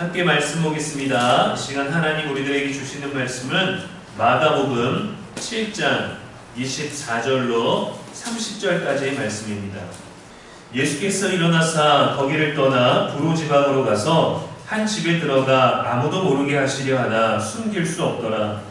함께 말씀 보겠습니다. 이 시간 하나님 우리들에게 주시는 말씀은 마가복음 7장 24절로 30절까지의 말씀입니다. 예수께서 일어나사 거기를 떠나 부로지방으로 가서 한 집에 들어가 아무도 모르게 하시려 하나 숨길 수 없더라.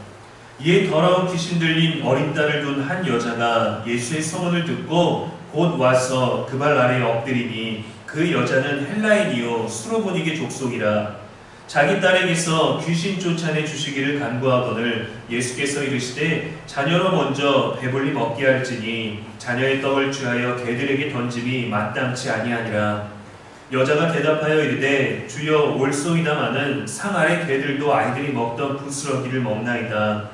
이에 더러운 귀신 들린 어린 딸을 둔 한 여자가 예수의 소문을 듣고 곧 와서 그 발 아래에 엎드리니 그 여자는 헬라인이요 수로보니게 족속이라. 자기 딸에게서 귀신 쫓아내 주시기를 간구하거늘 예수께서 이르시되 자녀로 먼저 배불리 먹게 할지니 자녀의 떡을 취하여 개들에게 던짐이 마땅치 아니하니라. 여자가 대답하여 이르되 주여 올소이다마는 상 아래 개들도 아이들이 먹던 부스러기를 먹나이다.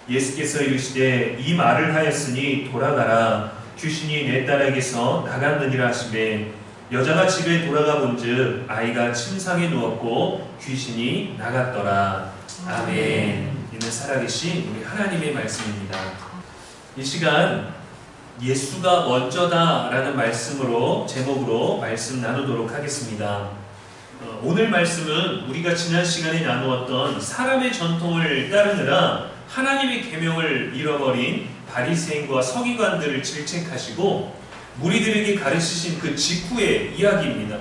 예수께서 이르시되 이 말을 하였으니 돌아가라. 귀신이 내 딸에게서 나갔느니라 하시매 여자가 집에 돌아가 본즉 아이가 침상에 누웠고 귀신이 나갔더라. 아멘. 이는 살아계신 우리 하나님의 말씀입니다. 이 시간 예수가 먼저다 라는 말씀으로 제목으로 말씀 나누도록 하겠습니다. 오늘 말씀은 우리가 지난 시간에 나누었던 사람의 전통을 따르느라 하나님의 계명을 잃어버린 바리새인과 서기관들을 질책하시고 무리들에게 가르치신 그 직후의 이야기입니다.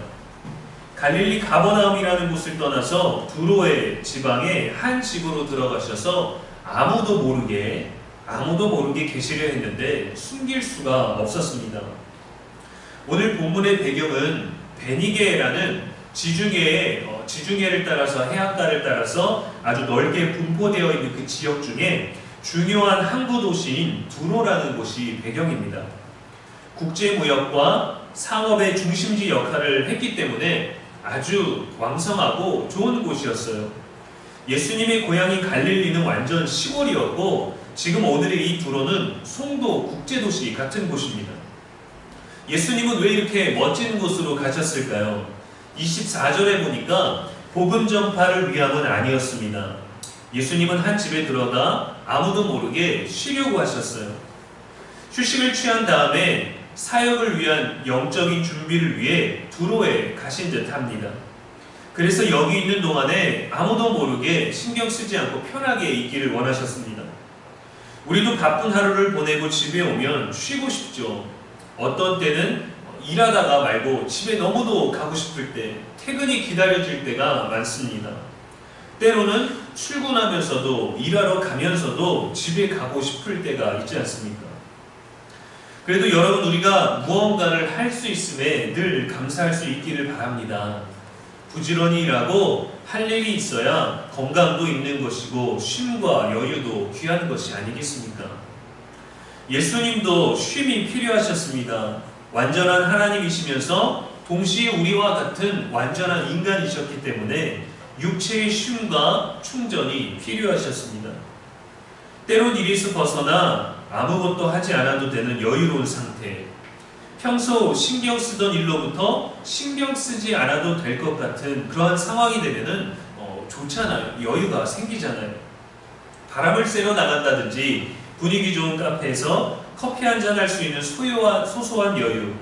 갈릴리 가버나움이라는 곳을 떠나서 두로의 지방의 한 집으로 들어가셔서 아무도 모르게 계시려 했는데 숨길 수가 없었습니다. 오늘 본문의 배경은 베니게라는 지중해를 따라서 해안가를 따라서 아주 넓게 분포되어 있는 그 지역 중에 중요한 항구 도시인 두로라는 곳이 배경입니다. 국제무역과 상업의 중심지 역할을 했기 때문에 아주 왕성하고 좋은 곳이었어요. 예수님의 고향인 갈릴리는 완전 시골이었고 지금 오늘의 이 두로는 송도 국제도시 같은 곳입니다. 예수님은 왜 이렇게 멋진 곳으로 가셨을까요? 24절에 보니까 복음 전파를 위함은 아니었습니다. 예수님은 한 집에 들어가 아무도 모르게 쉬려고 하셨어요. 휴식을 취한 다음에 사역을 위한 영적인 준비를 위해 두로에 가신 듯 합니다. 그래서 여기 있는 동안에 아무도 모르게 신경 쓰지 않고 편하게 있기를 원하셨습니다. 우리도 바쁜 하루를 보내고 집에 오면 쉬고 싶죠. 어떤 때는 일하다가 말고 집에 너무도 가고 싶을 때, 퇴근이 기다려질 때가 많습니다. 때로는 출근하면서도 일하러 가면서도 집에 가고 싶을 때가 있지 않습니까? 그래도 여러분 우리가 무언가를 할 수 있음에 늘 감사할 수 있기를 바랍니다. 부지런히 일하고 할 일이 있어야 건강도 있는 것이고 쉼과 여유도 귀한 것이 아니겠습니까? 예수님도 쉼이 필요하셨습니다. 완전한 하나님이시면서 동시에 우리와 같은 완전한 인간이셨기 때문에 육체의 쉼과 충전이 필요하셨습니다. 때론 일에서 벗어나 아무것도 하지 않아도 되는 여유로운 상태, 평소 신경 쓰던 일로부터 신경 쓰지 않아도 될 것 같은 그러한 상황이 되면은 좋잖아요. 여유가 생기잖아요. 바람을 쐬러 나간다든지 분위기 좋은 카페에서 커피 한잔 할 수 있는 소소한 여유,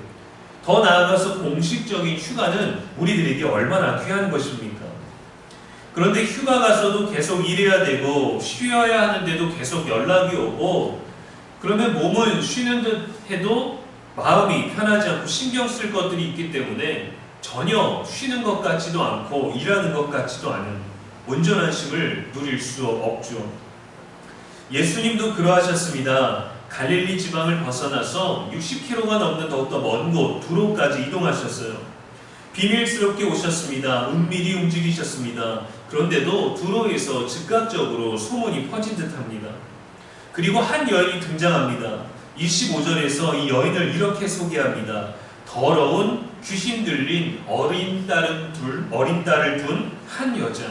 더 나아가서 공식적인 휴가는 우리들에게 얼마나 귀한 것입니까? 그런데 휴가 가서도 계속 일해야 되고 쉬어야 하는데도 계속 연락이 오고 그러면 몸은 쉬는 듯 해도 마음이 편하지 않고 신경 쓸 것들이 있기 때문에 전혀 쉬는 것 같지도 않고 일하는 것 같지도 않은 온전한 쉼을 누릴 수 없죠. 예수님도 그러하셨습니다. 갈릴리 지방을 벗어나서 60km가 넘는 더욱더 먼 곳 두로까지 이동하셨어요. 비밀스럽게 오셨습니다. 은밀히 움직이셨습니다. 그런데도 두로에서 즉각적으로 소문이 퍼진 듯합니다. 그리고 한 여인이 등장합니다. 25절에서 이 여인을 이렇게 소개합니다. 더러운 귀신 들린 어린 딸을 둔 한 여자.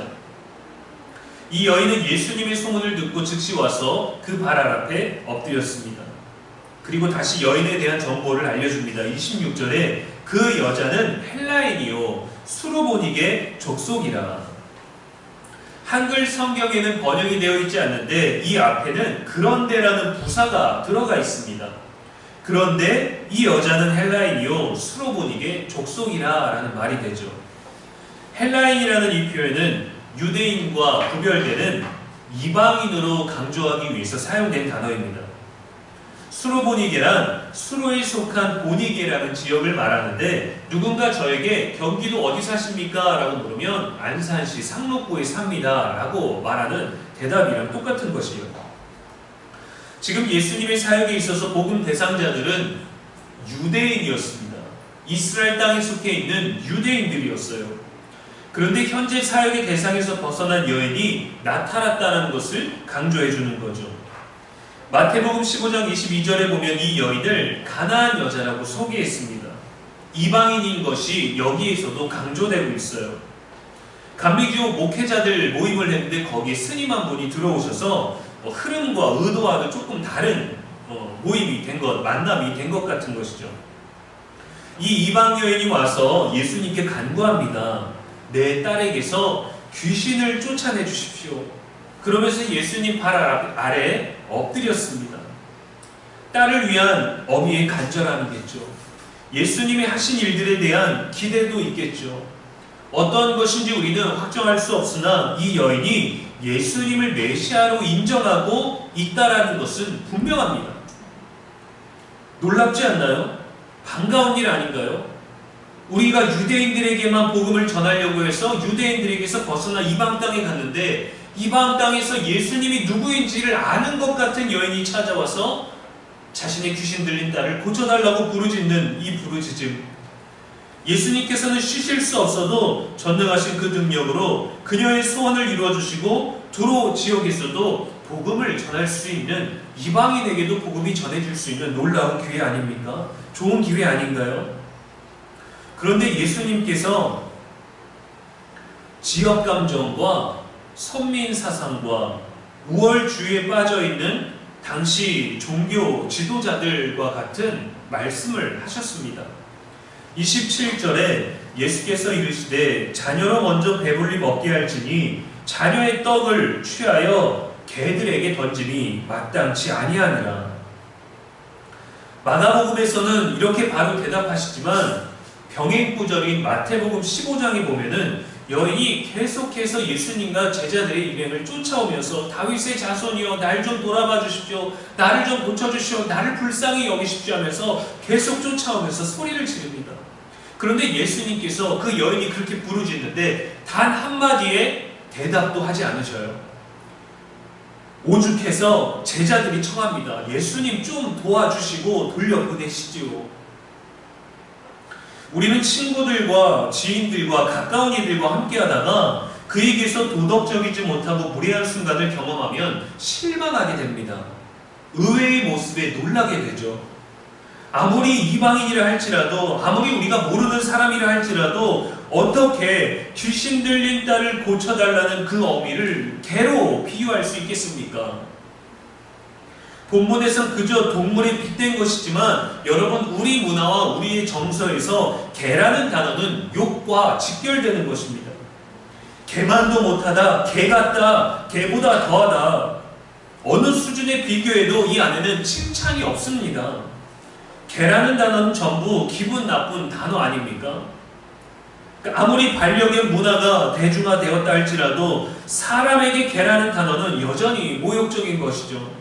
이 여인은 예수님의 소문을 듣고 즉시 와서 그 발 앞에 엎드렸습니다. 그리고 다시 여인에 대한 정보를 알려줍니다. 26절에 그 여자는 헬라인이요 수로보니게 족속이라. 한글 성경에는 번역이 되어 있지 않는데 이 앞에는 그런데라는 부사가 들어가 있습니다. 그런데 이 여자는 헬라인이요 수로보니게 족속이라 라는 말이 되죠. 헬라인이라는 이 표현은 유대인과 구별되는 이방인으로 강조하기 위해서 사용된 단어입니다. 수로보니게란 수로에 속한 보니게라는 지역을 말하는데, 누군가 저에게 경기도 어디 사십니까? 라고 물으면 안산시 상록구에 삽니다 라고 말하는 대답이랑 똑같은 것이요. 지금 예수님의 사역에 있어서 복음 대상자들은 유대인이었습니다. 이스라엘 땅에 속해 있는 유대인들이었어요. 그런데 현재 사역의 대상에서 벗어난 여인이 나타났다는 것을 강조해 주는 거죠. 마태복음 15장 22절에 보면 이 여인을 가나안 여자라고 소개했습니다. 이방인인 것이 여기에서도 강조되고 있어요. 감리교 목회자들 모임을 했는데 거기에 스님 한 분이 들어오셔서 흐름과 의도와는 조금 다른 모임이 된 것, 만남이 된 것 같은 것이죠. 이 이방 여인이 와서 예수님께 간구합니다. 내 딸에게서 귀신을 쫓아내 주십시오. 그러면서 예수님 발 아래 엎드렸습니다. 딸을 위한 어미의 간절함이겠죠. 예수님이 하신 일들에 대한 기대도 있겠죠. 어떤 것인지 우리는 확정할 수 없으나 이 여인이 예수님을 메시아로 인정하고 있다라는 것은 분명합니다. 놀랍지 않나요? 반가운 일 아닌가요? 우리가 유대인들에게만 복음을 전하려고 해서 유대인들에게서 벗어나 이방 땅에 갔는데, 이방 땅에서 예수님이 누구인지를 아는 것 같은 여인이 찾아와서 자신의 귀신 들린 딸을 고쳐달라고 부르짖는 이 부르짖음. 예수님께서는 쉬실 수 없어도 전능하신 그 능력으로 그녀의 소원을 이루어주시고 두로 지역에서도 복음을 전할 수 있는, 이방인에게도 복음이 전해질 수 있는 놀라운 기회 아닙니까? 좋은 기회 아닌가요? 그런데 예수님께서 지역 감정과 선민 사상과 우월주의에 빠져있는 당시 종교 지도자들과 같은 말씀을 하셨습니다. 27절에 예수께서 이르시되 자녀로 먼저 배불리 먹게 할지니 자녀의 떡을 취하여 개들에게 던짐이 마땅치 아니하니라. 마가복음에서는 이렇게 바로 대답하시지만 병행구절인 마태복음 15장에 보면은 여인이 계속해서 예수님과 제자들의 일행을 쫓아오면서 다윗의 자손이여 날 좀 돌아봐 주십시오, 나를 좀 고쳐주시오, 나를 불쌍히 여기십시오 하면서 계속 쫓아오면서 소리를 지릅니다. 그런데 예수님께서 그 여인이 그렇게 부르짖는데 단 한마디의 대답도 하지 않으셔요. 오죽해서 제자들이 청합니다. 예수님 좀 도와주시고 돌려보내시지요. 우리는 친구들과 지인들과 가까운 이들과 함께하다가 그에게서 도덕적이지 못하고 무례한 순간을 경험하면 실망하게 됩니다. 의외의 모습에 놀라게 되죠. 아무리 이방인이라 할지라도, 아무리 우리가 모르는 사람이라 할지라도 어떻게 귀신 들린 딸을 고쳐달라는 그 어미를 개로 비유할 수 있겠습니까? 본문에선 그저 동물에 빗댄 것이지만 여러분, 우리 문화와 우리의 정서에서 개라는 단어는 욕과 직결되는 것입니다. 개만도 못하다, 개 같다, 개보다 더하다, 어느 수준의 비교에도 이 안에는 칭찬이 없습니다. 개라는 단어는 전부 기분 나쁜 단어 아닙니까? 아무리 반려견 문화가 대중화되었다 할지라도 사람에게 개라는 단어는 여전히 모욕적인 것이죠.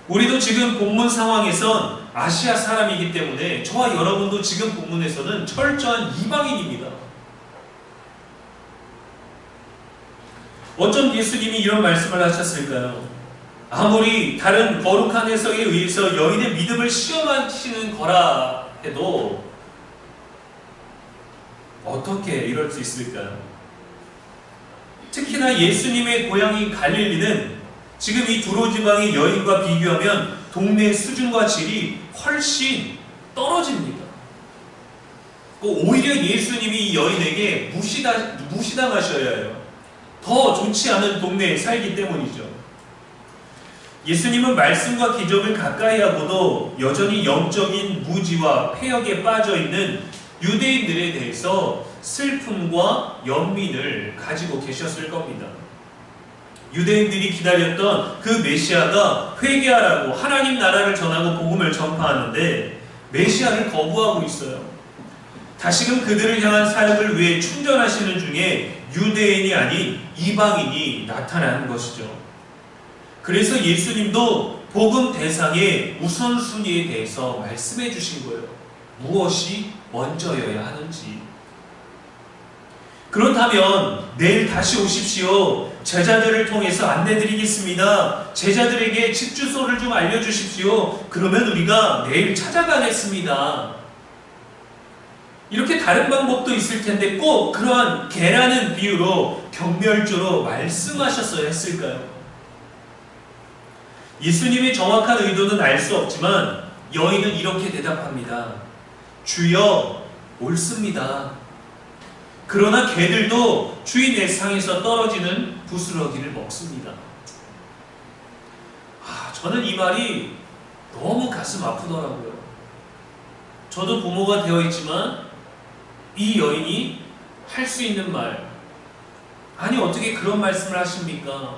우리도 지금 본문 상황에선 아시아 사람이기 때문에 저와 여러분도 지금 본문에서는 철저한 이방인입니다. 어쩜 예수님이 이런 말씀을 하셨을까요? 아무리 다른 거룩한 해석에 의해서 여인의 믿음을 시험하시는 거라 해도 어떻게 이럴 수 있을까요? 특히나 예수님의 고향인 갈릴리는 지금 이 두로 지방의 여인과 비교하면 동네의 수준과 질이 훨씬 떨어집니다. 오히려 예수님이 이 여인에게 무시당하셔야 해요. 더 좋지 않은 동네에 살기 때문이죠. 예수님은 말씀과 기적을 가까이 하고도 여전히 영적인 무지와 폐역에 빠져있는 유대인들에 대해서 슬픔과 연민을 가지고 계셨을 겁니다. 유대인들이 기다렸던 그 메시아가 회개하라고 하나님 나라를 전하고 복음을 전파하는데 메시아를 거부하고 있어요. 다시금 그들을 향한 사역을 위해 충전하시는 중에 유대인이 아닌 이방인이 나타나는 것이죠. 그래서 예수님도 복음 대상의 우선순위에 대해서 말씀해 주신 거예요. 무엇이 먼저여야 하는지. 그렇다면 내일 다시 오십시오. 제자들을 통해서 안내드리겠습니다. 제자들에게 집 주소를 좀 알려주십시오. 그러면 우리가 내일 찾아가겠습니다. 이렇게 다른 방법도 있을 텐데 꼭 그러한 개라는 비유로 경멸조로 말씀하셨어야 했을까요? 예수님의 정확한 의도는 알 수 없지만 여인은 이렇게 대답합니다. 주여, 옳습니다. 그러나 개들도 주인의 상에서 떨어지는 부스러기를 먹습니다. 저는 이 말이 너무 가슴 아프더라고요. 저도 부모가 되어 있지만 이 여인이 할 수 있는 말, 아니 어떻게 그런 말씀을 하십니까?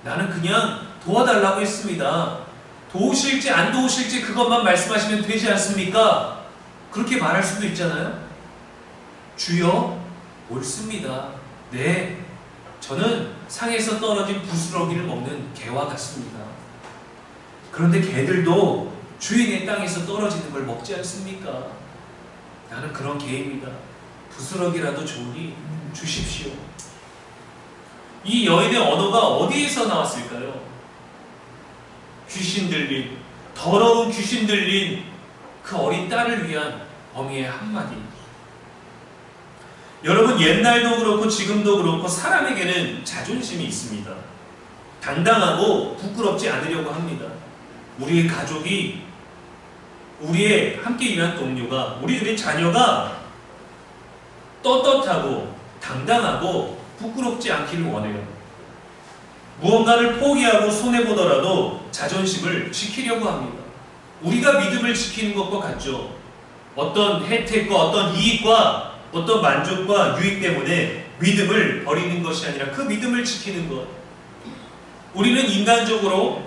나는 그냥 도와달라고 했습니다. 도우실지 안 도우실지 그것만 말씀하시면 되지 않습니까? 그렇게 말할 수도 있잖아요. 주여, 옳습니다. 네, 저는 상에서 떨어진 부스러기를 먹는 개와 같습니다. 그런데 개들도 주인의 땅에서 떨어지는 걸 먹지 않습니까? 나는 그런 개입니다. 부스러기라도 좋으니 주십시오. 이 여인의 언어가 어디에서 나왔을까요? 귀신 들린, 더러운 귀신 들린 그 어린 딸을 위한 어미의 한마디. 여러분, 옛날도 그렇고 지금도 그렇고 사람에게는 자존심이 있습니다. 당당하고 부끄럽지 않으려고 합니다. 우리의 가족이, 우리의 함께 일한 동료가, 우리들의 자녀가 떳떳하고 당당하고 부끄럽지 않기를 원해요. 무언가를 포기하고 손해보더라도 자존심을 지키려고 합니다. 우리가 믿음을 지키는 것과 같죠. 어떤 혜택과 어떤 이익과 어떤 만족과 유익 때문에 믿음을 버리는 것이 아니라 그 믿음을 지키는 것. 우리는 인간적으로,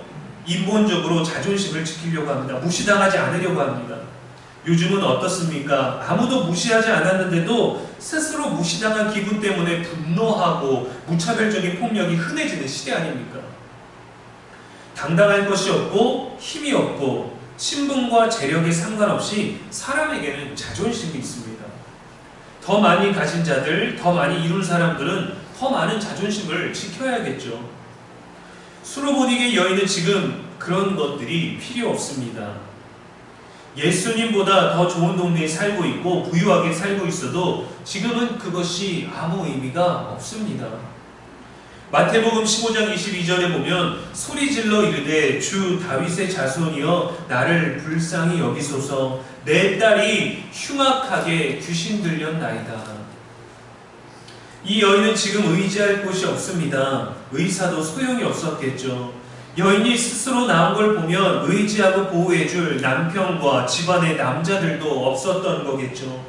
인본적으로 자존심을 지키려고 합니다. 무시당하지 않으려고 합니다. 요즘은 어떻습니까? 아무도 무시하지 않았는데도 스스로 무시당한 기분 때문에 분노하고 무차별적인 폭력이 흔해지는 시대 아닙니까? 당당할 것이 없고 힘이 없고 신분과 재력에 상관없이 사람에게는 자존심이 있습니다. 더 많이 가진 자들, 더 많이 이룬 사람들은 더 많은 자존심을 지켜야겠죠. 수로보닉의 여인은 지금 그런 것들이 필요 없습니다. 예수님보다 더 좋은 동네에 살고 있고 부유하게 살고 있어도 지금은 그것이 아무 의미가 없습니다. 마태복음 15장 22절에 보면 소리질러 이르되 주 다윗의 자손이여 나를 불쌍히 여기소서 내 딸이 흉악하게 귀신 들렸나이다. 이 여인은 지금 의지할 곳이 없습니다. 의사도 소용이 없었겠죠. 여인이 스스로 나온 걸 보면 의지하고 보호해줄 남편과 집안의 남자들도 없었던 거겠죠.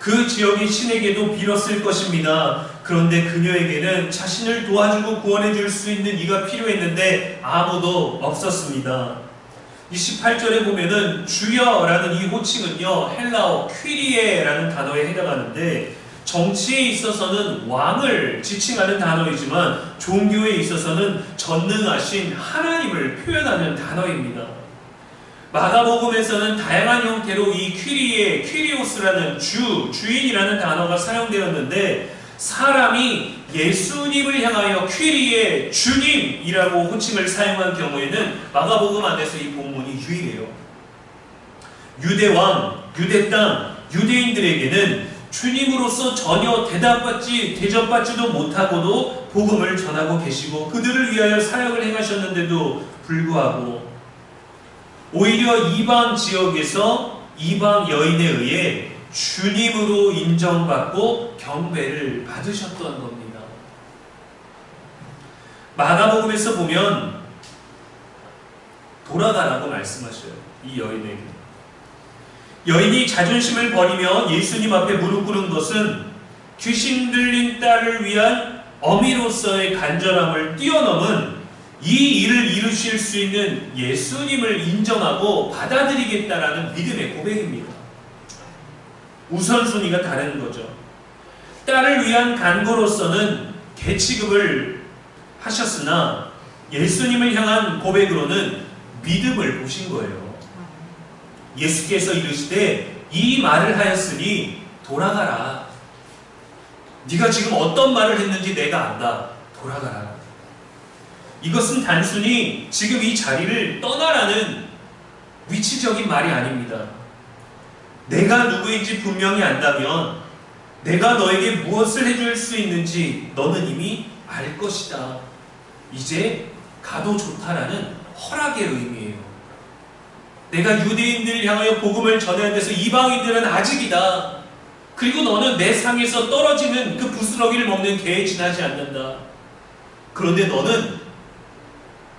그 지역의 신에게도 빌었을 것입니다. 그런데 그녀에게는 자신을 도와주고 구원해줄 수 있는 이가 필요했는데 아무도 없었습니다. 28절에 보면은 주여라는 이 호칭은요, 헬라어 퀴리에라는 단어에 해당하는데 정치에 있어서는 왕을 지칭하는 단어이지만 종교에 있어서는 전능하신 하나님을 표현하는 단어입니다. 마가복음에서는 다양한 형태로 이 퀴리에, 퀴리오스라는 주인이라는 단어가 사용되었는데 사람이 예수님을 향하여 퀴리에 주님이라고 호칭을 사용한 경우에는 마가복음 안에서 이 본문이 유일해요. 유대왕, 유대 땅, 유대인들에게는 주님으로서 전혀 대접받지도 못하고도 복음을 전하고 계시고 그들을 위하여 사역을 행하셨는데도 불구하고 오히려 이방 지역에서 이방 여인에 의해 주님으로 인정받고 경배를 받으셨던 겁니다. 마가복음에서 보면 돌아가라고 말씀하셔요. 이 여인에게. 여인이 자존심을 버리며 예수님 앞에 무릎 꿇은 것은 귀신 들린 딸을 위한 어미로서의 간절함을 뛰어넘은 이 일을 이루실 수 있는 예수님을 인정하고 받아들이겠다라는 믿음의 고백입니다. 우선순위가 다른 거죠. 딸을 위한 간구로서는 계치급을 하셨으나 예수님을 향한 고백으로는 믿음을 보신 거예요. 예수께서 이르시되 이 말을 하였으니 돌아가라. 네가 지금 어떤 말을 했는지 내가 안다. 돌아가라. 이것은 단순히 지금 이 자리를 떠나라는 위치적인 말이 아닙니다. 내가 누구인지 분명히 안다면 내가 너에게 무엇을 해줄 수 있는지 너는 이미 알 것이다. 이제 가도 좋다라는 허락의 의미예요. 내가 유대인들을 향하여 복음을 전해야 돼서 이방인들은 아직이다. 그리고 너는 내 상에서 떨어지는 그 부스러기를 먹는 개에 지나지 않는다. 그런데 너는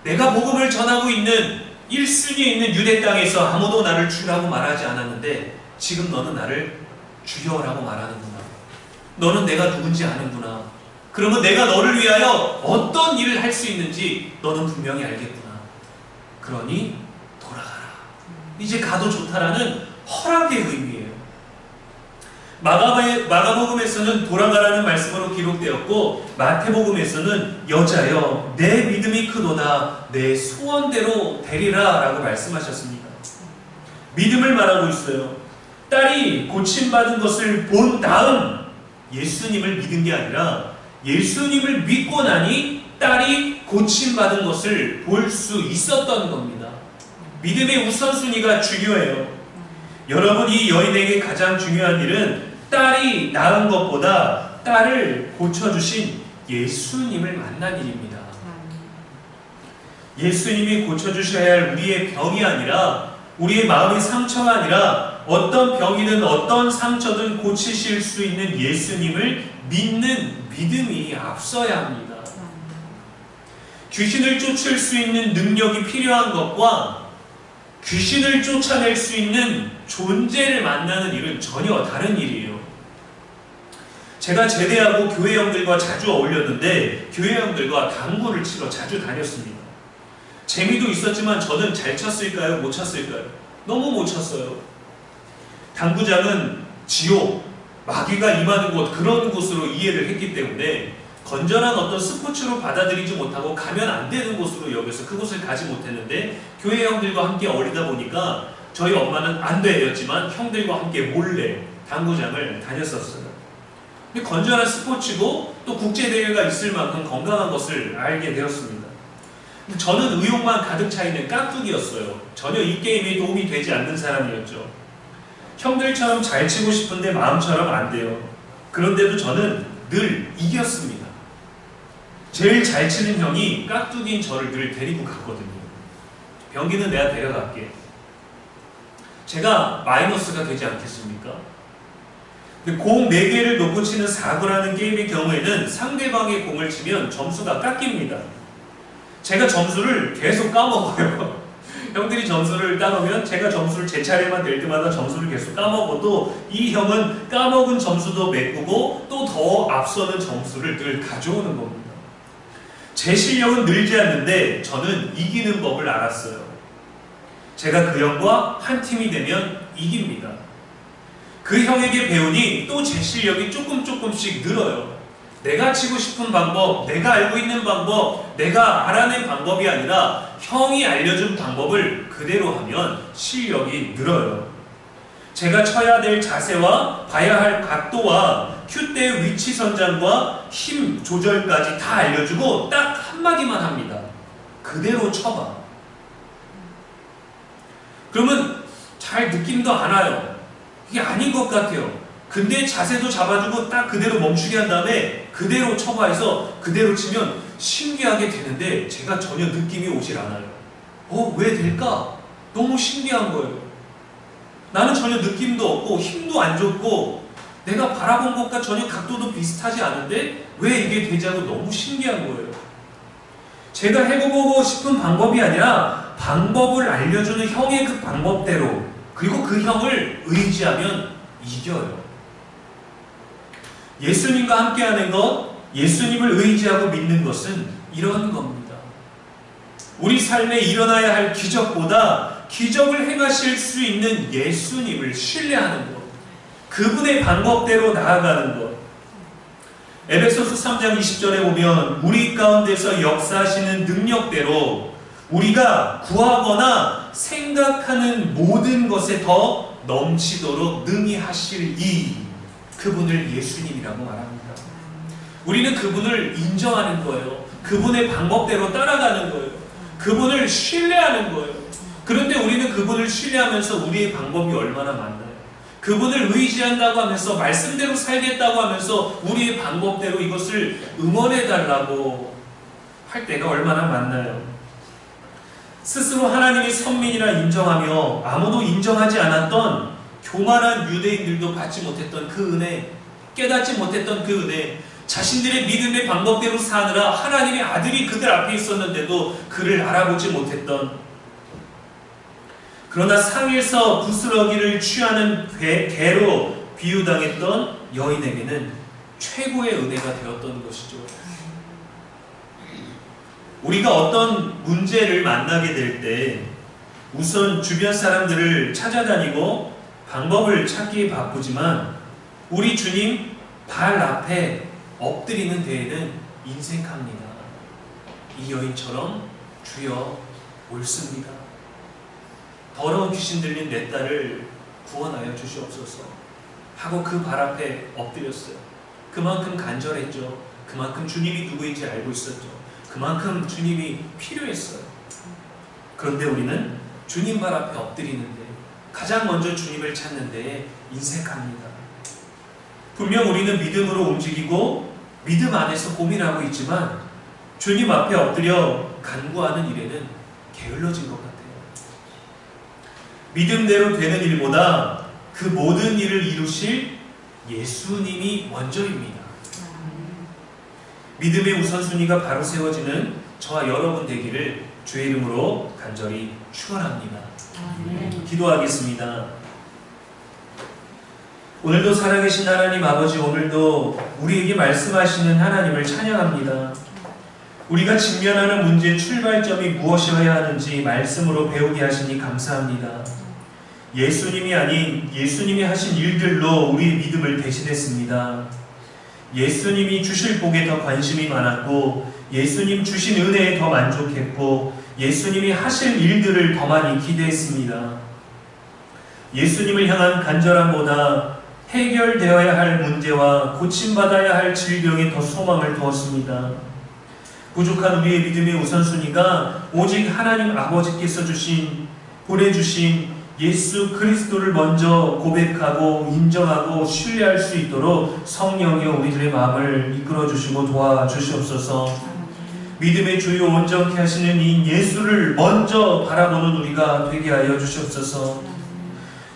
내가 복음을 전하고 있는 1순위에 있는 유대 땅에서 아무도 나를 주라고 말하지 않았는데 지금 너는 나를 주여라고 말하는구나. 너는 내가 누군지 아는구나. 그러면 내가 너를 위하여 어떤 일을 할 수 있는지 너는 분명히 알겠구나. 그러니 돌아가라. 이제 가도 좋다라는 허락의 의미예요. 마가복음에서는 돌아가라는 말씀으로 기록되었고 마태복음에서는 여자여 내 믿음이 크도다 내 소원대로 되리라 라고 말씀하셨습니다. 믿음을 말하고 있어요. 딸이 고침받은 것을 본 다음 예수님을 믿은 게 아니라 예수님을 믿고 나니 딸이 고침받은 것을 볼 수 있었던 겁니다. 믿음의 우선순위가 중요해요. 여러분, 이 여인에게 가장 중요한 일은 딸이 낳은 것보다 딸을 고쳐주신 예수님을 만난 일입니다. 예수님이 고쳐주셔야 할 우리의 병이 아니라 우리의 마음의 상처가 아니라 어떤 병이든 어떤 상처든 고치실 수 있는 예수님을 믿는 믿음이 앞서야 합니다. 귀신을 쫓을 수 있는 능력이 필요한 것과 귀신을 쫓아낼 수 있는 존재를 만나는 일은 전혀 다른 일이에요. 제가 제대하고 교회 형들과 자주 어울렸는데 교회 형들과 당구를 치러 자주 다녔습니다. 재미도 있었지만 저는 잘 쳤을까요? 못 쳤을까요? 너무 못 쳤어요. 당구장은 지옥, 마귀가 임하는 곳, 그런 곳으로 이해를 했기 때문에 건전한 어떤 스포츠로 받아들이지 못하고 가면 안 되는 곳으로 여겨서 그곳을 가지 못했는데 교회 형들과 함께 어울리다 보니까 저희 엄마는 안 되었지만 형들과 함께 몰래 당구장을 다녔었어요. 근데 건전한 스포츠고 또 국제대회가 있을 만큼 건강한 것을 알게 되었습니다. 근데 저는 의욕만 가득 차 있는 깍두기였어요. 전혀 이 게임에 도움이 되지 않는 사람이었죠. 형들처럼 잘 치고 싶은데 마음처럼 안 돼요. 그런데도 저는 늘 이겼습니다. 제일 잘 치는 형이 깍두기인 저를 늘 데리고 갔거든요. 병기는 내가 데려갈게. 제가 마이너스가 되지 않겠습니까? 공 4개를 놓고 치는 사구라는 게임의 경우에는 상대방의 공을 치면 점수가 깎입니다. 제가 점수를 계속 까먹어요. 형들이 점수를 따놓으면 제가 점수를 제 차례만 될 때마다 점수를 계속 까먹어도 이 형은 까먹은 점수도 메꾸고 또 더 앞서는 점수를 늘 가져오는 겁니다. 제 실력은 늘지 않는데 저는 이기는 법을 알았어요. 제가 그 형과 한 팀이 되면 이깁니다. 그 형에게 배우니 또 제 실력이 조금씩 늘어요. 내가 치고 싶은 방법, 내가 알고 있는 방법, 내가 알아낸 방법이 아니라 형이 알려준 방법을 그대로 하면 실력이 늘어요. 제가 쳐야 될 자세와 봐야 할 각도와 큐대 위치 선장과 힘 조절까지 다 알려주고 딱 한마디만 합니다. 그대로 쳐봐. 그러면 잘 느낌도 안 와요. 이게 아닌 것 같아요. 근데 자세도 잡아주고 딱 그대로 멈추게 한 다음에 그대로 쳐봐 해서 그대로 치면 신기하게 되는데 제가 전혀 느낌이 오질 않아요. 왜 될까? 너무 신기한 거예요. 나는 전혀 느낌도 없고 힘도 안 좋고 내가 바라본 것과 전혀 각도도 비슷하지 않은데 왜 이게 되지 않고 너무 신기한 거예요. 제가 해보고 싶은 방법이 아니라 방법을 알려주는 형의 그 방법대로 그리고 그 형을 의지하면 이겨요. 예수님과 함께하는 것, 예수님을 의지하고 믿는 것은 이런 겁니다. 우리 삶에 일어나야 할 기적보다 기적을 행하실 수 있는 예수님을 신뢰하는 것. 그분의 방법대로 나아가는 것. 에베소서 3장 20절에 보면 우리 가운데서 역사하시는 능력대로 우리가 구하거나 생각하는 모든 것에 더 넘치도록 능히 하실 이 그분을 예수님이라고 말합니다. 우리는 그분을 인정하는 거예요. 그분의 방법대로 따라가는 거예요. 그분을 신뢰하는 거예요. 그런데 우리는 그분을 신뢰하면서 우리의 방법이 얼마나 많나요? 그분을 의지한다고 하면서 말씀대로 살겠다고 하면서 우리의 방법대로 이것을 응원해달라고 할 때가 얼마나 많나요? 스스로 하나님의 선민이라 인정하며 아무도 인정하지 않았던 교만한 유대인들도 받지 못했던 그 은혜, 깨닫지 못했던 그 은혜, 자신들의 믿음의 방법대로 사느라 하나님의 아들이 그들 앞에 있었는데도 그를 알아보지 못했던, 그러나 상에서 부스러기를 취하는 개로 비유당했던 여인에게는 최고의 은혜가 되었던 것이죠. 우리가 어떤 문제를 만나게 될 때 우선 주변 사람들을 찾아다니고 방법을 찾기에 바쁘지만 우리 주님 발 앞에 엎드리는 데에는 인색합니다. 이 여인처럼 주여 옳습니다. 더러운 귀신 들린 내 딸을 구원하여 주시옵소서 하고 그 발 앞에 엎드렸어요. 그만큼 간절했죠. 그만큼 주님이 누구인지 알고 있었죠. 그만큼 주님이 필요했어요. 그런데 우리는 주님 발 앞에 엎드리는데, 가장 먼저 주님을 찾는데 인색합니다. 분명 우리는 믿음으로 움직이고 믿음 안에서 고민하고 있지만 주님 앞에 엎드려 간구하는 일에는 게을러진 것 같아요. 믿음대로 되는 일보다 그 모든 일을 이루실 예수님이 먼저입니다. 믿음의 우선순위가 바로 세워지는 저와 여러분 되기를 주의 이름으로 간절히 축원합니다. 기도하겠습니다. 오늘도 살아계신 하나님 아버지, 오늘도 우리에게 말씀하시는 하나님을 찬양합니다. 우리가 직면하는 문제의 출발점이 무엇이어야 하는지 말씀으로 배우게 하시니 감사합니다. 예수님이 아닌 예수님이 하신 일들로 우리의 믿음을 대신했습니다. 예수님이 주실 복에 더 관심이 많았고 예수님 주신 은혜에 더 만족했고 예수님이 하실 일들을 더 많이 기대했습니다. 예수님을 향한 간절함보다 해결되어야 할 문제와 고침받아야 할 질병에 더 소망을 두었습니다. 부족한 우리의 믿음의 우선순위가 오직 하나님 아버지께서 보내주신 예수 그리스도를 먼저 고백하고 인정하고 신뢰할 수 있도록 성령이여 우리들의 마음을 이끌어주시고 도와주시옵소서. 믿음의 주요 온전케 하시는 이 예수를 먼저 바라보는 우리가 되게 하여 주시옵소서.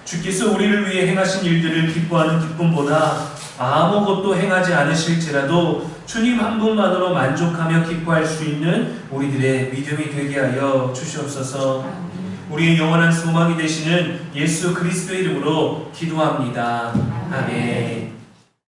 주께서 우리를 위해 행하신 일들을 기뻐하는 기쁨보다 아무것도 행하지 않으실지라도 주님 한 분만으로 만족하며 기뻐할 수 있는 우리들의 믿음이 되게 하여 주시옵소서. 우리의 영원한 소망이 되시는 예수 그리스도의 이름으로 기도합니다. 아멘.